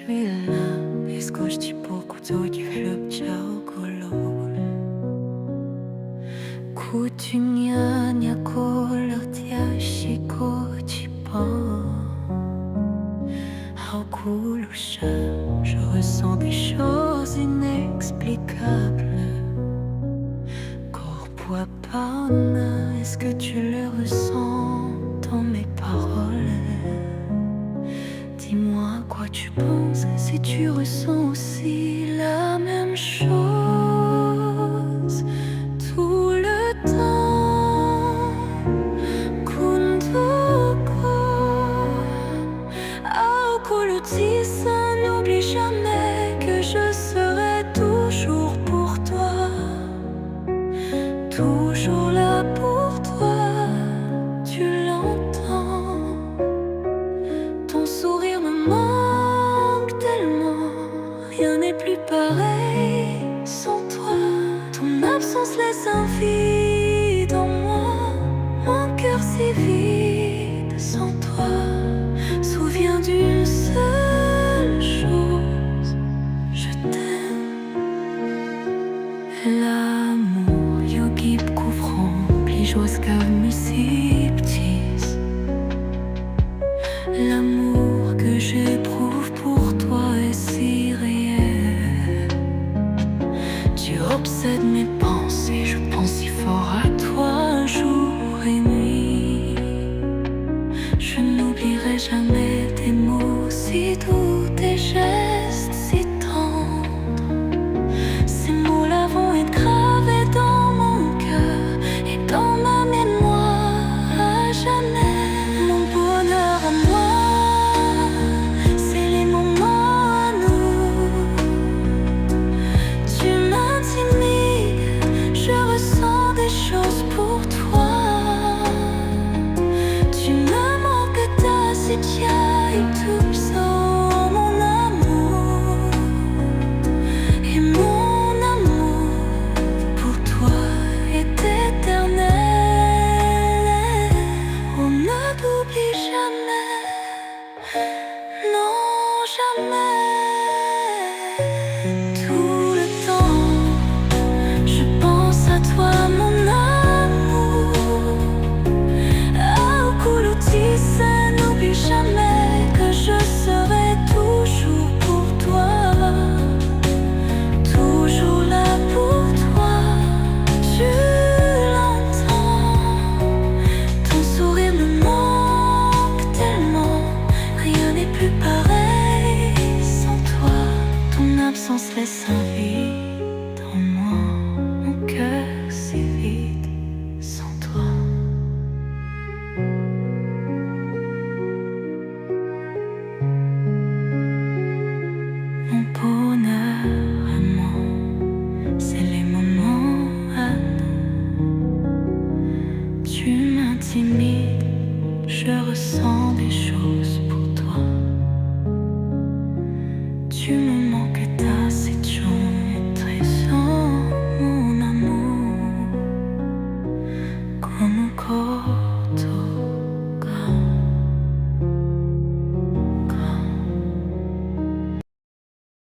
свільна, із кості покутуть хлебчав колор. Coutugnania colortiashi cochipan. Au couloucha, je ressens des choses inexplicables. Corpoapana, est-ce que tu le ressens dans mes paroles? Dis-moi à quoi tu penses, si tu ressens aussi la même chose. Tout le temps, Kunduko, Aokulutisa, n'oublie jamais que je serai toujours pour toi, toujours là pour toi, tu l'entends. Ton sourire me manque tellement, rien n'est plus pareil sans toi. Ton absence laisse un vide en moi, mon cœur si vide sans toi. Souviens d'une seule chose, je t'aime. L'amour yogib couvrant, plijoskav musiptis. L'amour que j'éprouve pour toi est si réel. Tu obsèdes mes pensées, je pense si fort à toi jour et nuit. Je n'oublierai jamais tes mots si doux, tes gestes si tendres. Ces mots-là vont être gravés dans mon cœur et dans ma mémoire à jamais. Mon bonheur à moi, c'est les moments à nous. Tu m'intimides, je ressens des choses pour toi. Tu me manques ta sitia et tout ça, mon amour. Et mon amour pour toi est éternel. On ne t'oublie jamais, non jamais. Tout le temps, je pense à toi, mon amour. Aokulutisa, n'oublie jamais que je serai toujours pour toi, toujours là pour toi. Tu l'entends, ton sourire me manque tellement, rien n'est plus pareil sans toi. Ton absence laisse un vide en moi, mon cœur si vide sans toi. Mon bonheur à moi, c'est les moments à nous. Tu m'intimides, je ressens des choses pour toi. Tu me manques